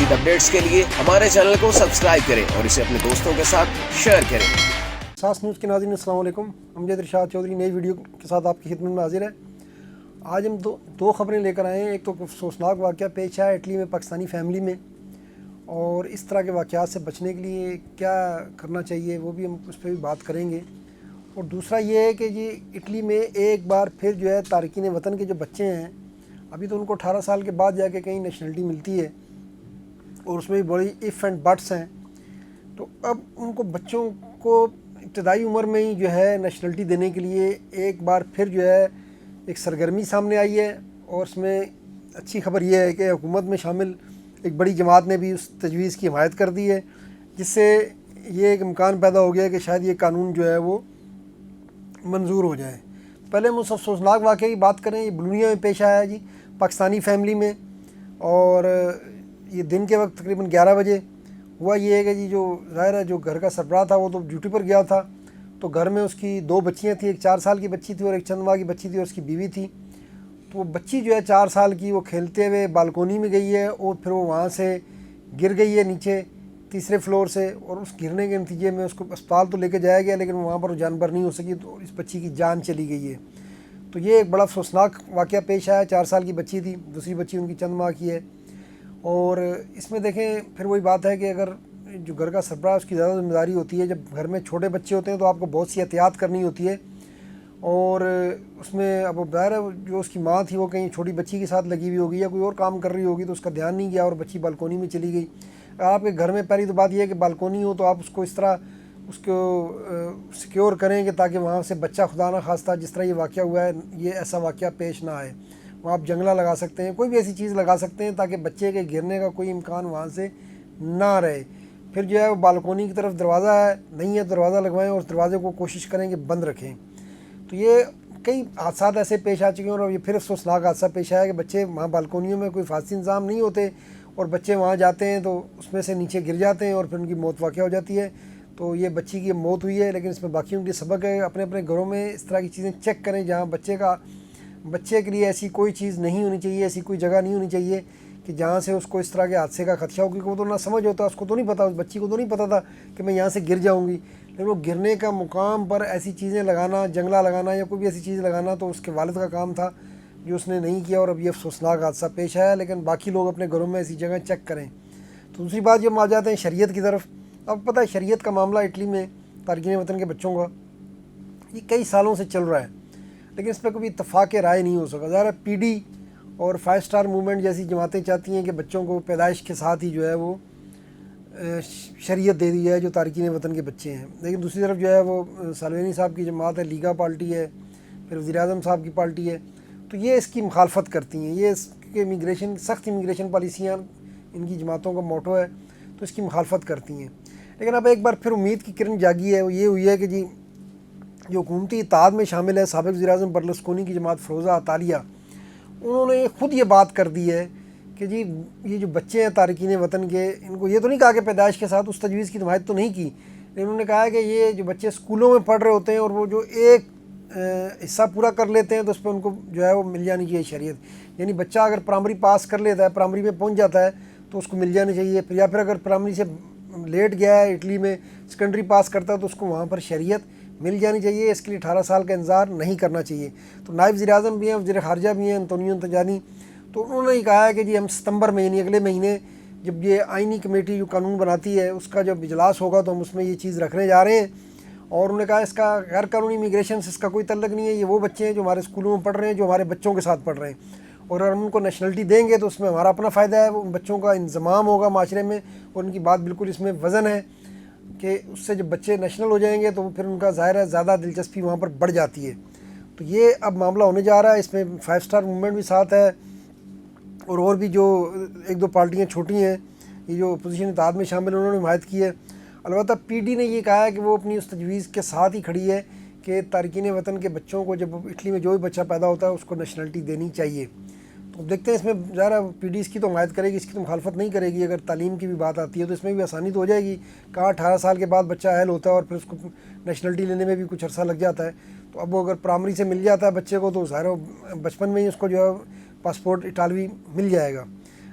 مزید اپڈیٹس کے لیے ہمارے چینل کو سبسکرائب کریں اور اسے اپنے دوستوں کے ساتھ شیئر کریں۔ ساس نیوز کے ناظرین السلام علیکم، امجد ارشاد چودھری نئی ویڈیو کے ساتھ آپ کی خدمت میں حاضر ہے۔ آج ہم دو خبریں لے کر آئے ہیں۔ ایک تو افسوسناک واقعہ پیش آیا اٹلی میں پاکستانی فیملی میں، اور اس طرح کے واقعات سے بچنے کے لیے کیا کرنا چاہیے وہ بھی ہم اس پہ بھی بات کریں گے۔ اور دوسرا یہ ہے کہ جی اٹلی میں ایک بار پھر جو ہے تارکین وطن کے جو بچے ہیں، ابھی تو ان کو 18 سال کے بعد جا کے کہیں نیشنلٹی ملتی ہے، اور اس میں بھی بڑی ایف اینڈ بٹس ہیں، تو اب ان کو بچوں کو ابتدائی عمر میں ہی جو ہے نیشنلٹی دینے کے لیے ایک بار پھر جو ہے ایک سرگرمی سامنے آئی ہے۔ اور اس میں اچھی خبر یہ ہے کہ حکومت میں شامل ایک بڑی جماعت نے بھی اس تجویز کی حمایت کر دی ہے، جس سے یہ ایک امکان پیدا ہو گیا کہ شاید یہ قانون جو ہے وہ منظور ہو جائے۔ پہلے ہم اس افسوسناک واقعے کی بات کریں۔ یہ بلونیا میں پیش آیا ہے جی پاکستانی فیملی میں، اور یہ دن کے وقت تقریباً 11 بجے ہوا۔ یہ ہے کہ جی جو ظاہر ہے جو گھر کا سربراہ تھا وہ تو ڈیوٹی پر گیا تھا، تو گھر میں اس کی 2 بچیاں تھیں، ایک 4 سال کی بچی تھی اور ایک چند ماہ کی بچی تھی، اور اس کی بیوی تھی۔ تو وہ بچی جو ہے 4 سال کی، وہ کھیلتے ہوئے بالکونی میں گئی ہے، اور پھر وہ وہاں سے گر گئی ہے نیچے 3 فلور سے، اور اس گرنے کے نتیجے میں اس کو اسپتال تو لے کے جایا گیا، لیکن وہاں پر وہ جان بر نہیں ہو سکی، تو اس بچی کی جان چلی گئی ہے۔ تو یہ ایک بڑا افسوسناک واقعہ پیش آیا۔ 4 سال کی بچی تھی، دوسری بچی ان کی چند ماہ کی ہے۔ اور اس میں دیکھیں پھر وہی بات ہے کہ اگر جو گھر کا سربراہ اس کی زیادہ ذمہ داری ہوتی ہے، جب گھر میں چھوٹے بچے ہوتے ہیں تو آپ کو بہت سی احتیاط کرنی ہوتی ہے، اور اس میں اب ظاہر ہے جو اس کی ماں تھی وہ کہیں چھوٹی بچی کے ساتھ لگی ہوئی ہوگی یا کوئی اور کام کر رہی ہوگی، تو اس کا دھیان نہیں گیا اور بچی بالکونی میں چلی گئی۔ آپ کے گھر میں پہلی تو بات یہ ہے کہ بالکونی ہو تو آپ اس کو اس طرح اس کو سیکیور کریں کہ تاکہ وہاں سے بچہ خدا نہ خواستہ جس طرح یہ واقعہ ہوا ہے یہ ایسا واقعہ پیش نہ آئے۔ وہاں آپ جنگلہ لگا سکتے ہیں، کوئی بھی ایسی چیز لگا سکتے ہیں تاکہ بچے کے گرنے کا کوئی امکان وہاں سے نہ رہے۔ پھر جو ہے وہ بالکونی کی طرف دروازہ ہے، نہیں ہے دروازہ لگوائیں، اور اس دروازے کو کوشش کریں کہ بند رکھیں۔ تو یہ کئی حادثات ایسے پیش آ چکے ہیں، اور یہ پھر افسوسناک حادثہ پیش آیا کہ بچے وہاں بالکونیوں میں کوئی حفاظتی انتظام نہیں ہوتے، اور بچے وہاں جاتے ہیں تو اس میں سے نیچے گر جاتے ہیں اور پھر ان کی موت واقع ہو جاتی ہے۔ تو یہ بچی کی موت ہوئی ہے، لیکن اس میں باقیوں کے سبق ہے اپنے اپنے گھروں میں اس طرح کی چیزیں چیک کریں جہاں بچے کے لیے ایسی کوئی چیز نہیں ہونی چاہیے، ایسی کوئی جگہ نہیں ہونی چاہیے کہ جہاں سے اس کو اس طرح کے حادثے کا خدشہ ہو، کیونکہ وہ تو نہ سمجھ ہوتا، اس کو تو نہیں پتہ، اس بچی کو تو نہیں پتہ تھا کہ میں یہاں سے گر جاؤں گی، لیکن وہ گرنے کا مقام پر ایسی چیزیں لگانا، جنگلہ لگانا یا کوئی بھی ایسی چیز لگانا تو اس کے والد کا کام تھا جو اس نے نہیں کیا، اور اب یہ افسوسناک حادثہ پیش آیا۔ لیکن باقی لوگ اپنے گھروں میں ایسی جگہ چیک کریں۔ تو دوسری بات جب ہم آ جاتے ہیں شریعت کی طرف، اب پتہ ہے شریعت کا معاملہ اٹلی میں تارکین وطن کے بچوں کا یہ کئی سالوں سے چل رہا ہے، لیکن اس پہ کبھی اتفاق رائے نہیں ہو سکا۔ ظاہر ہے پی ڈی اور 5 اسٹار موومنٹ جیسی جماعتیں چاہتی ہیں کہ بچوں کو پیدائش کے ساتھ ہی جو ہے وہ شریعت دے دی جائے جو تارکین وطن کے بچے ہیں، لیکن دوسری طرف جو ہے وہ سالوینی صاحب کی جماعت ہے، لیگا پارٹی ہے، پھر وزیر اعظم صاحب کی پارٹی ہے، تو یہ اس کی مخالفت کرتی ہیں۔ یہ اس کے سخت امیگریشن پالیسیاں ان کی جماعتوں کا موٹو ہے، تو اس کی مخالفت کرتی ہیں۔ لیکن اب ایک بار پھر امید کی کرن جاگی ہے، وہ یہ ہوئی ہے کہ جی جو حکومتی اتحاد میں شامل ہے سابق وزیر اعظم برلسکونی کی جماعت فروزہ اطالیہ، انہوں نے خود یہ بات کر دی ہے کہ جی یہ جو بچے ہیں تارکین وطن کے، ان کو یہ تو نہیں کہا کہ پیدائش کے ساتھ اس تجویز کی حمایت تو نہیں کی، لیکن انہوں نے کہا ہے کہ یہ جو بچے اسکولوں میں پڑھ رہے ہوتے ہیں اور وہ جو ایک حصہ پورا کر لیتے ہیں تو اس پہ ان کو جو ہے وہ مل جانی چاہیے شریعت، یعنی بچہ اگر پرائمری پاس کر لیتا ہے، پرائمری میں پہنچ جاتا ہے تو اس کو مل جانی چاہیے، یا پھر اگر پرائمری سے لیٹ گیا ہے اٹلی میں سیکنڈری پاس کرتا ہے تو اس کو وہاں پر شریعت مل جانی چاہیے۔ اس کے لیے 18 سال کا انتظار نہیں کرنا چاہیے۔ تو نائب وزیر اعظم بھی ہیں، وزیر خارجہ بھی ہیں انطونیو تجانی، تو انہوں نے یہ کہا ہے کہ جی ہم ستمبر میں یعنی اگلے مہینے جب یہ آئینی کمیٹی جو قانون بناتی ہے اس کا جب اجلاس ہوگا تو ہم اس میں یہ چیز رکھنے جا رہے ہیں، اور انہوں نے کہا اس کا غیر قانونی امیگریشن سے اس کا کوئی تعلق نہیں ہے، یہ وہ بچے ہیں جو ہمارے اسکولوں میں پڑھ رہے ہیں، جو ہمارے بچوں کے ساتھ پڑھ رہے ہیں، اور اگر ہم ان کو نیشنلٹی دیں گے تو اس میں ہمارا اپنا فائدہ ہے، وہ بچوں کا انضمام ہوگا معاشرے میں، اور ان کی بات بالکل اس میں وزن ہے کہ اس سے جب بچے نیشنل ہو جائیں گے تو پھر ان کا ظاہر ہے زیادہ دلچسپی وہاں پر بڑھ جاتی ہے۔ تو یہ اب معاملہ ہونے جا رہا ہے، اس میں 5 اسٹار موومنٹ بھی ساتھ ہے، اور بھی جو 1-2 پارٹیاں چھوٹی ہیں یہ جو اپوزیشن اتحاد میں شامل انہوں نے حمایت کی ہے۔ البتہ پی ڈی نے یہ کہا ہے کہ وہ اپنی اس تجویز کے ساتھ ہی کھڑی ہے کہ تارکین وطن کے بچوں کو جب اٹلی میں جو بھی بچہ پیدا ہوتا ہے اس کو نیشنلٹی دینی چاہیے۔ تو دیکھتے ہیں اس میں ظاہر پی ڈی اس کی تو حمایت کرے گی، اس کی تو مخالفت نہیں کرے گی۔ اگر تعلیم کی بھی بات آتی ہے تو اس میں بھی آسانی تو ہو جائے گی، کہاں 18 سال کے بعد بچہ اہل ہوتا ہے اور پھر اس کو نیشنلٹی لینے میں بھی کچھ عرصہ لگ جاتا ہے، تو اب وہ اگر پرائمری سے مل جاتا ہے بچے کو تو ظاہر بچپن میں ہی اس کو جو ہے پاسپورٹ اٹالوی مل جائے گا۔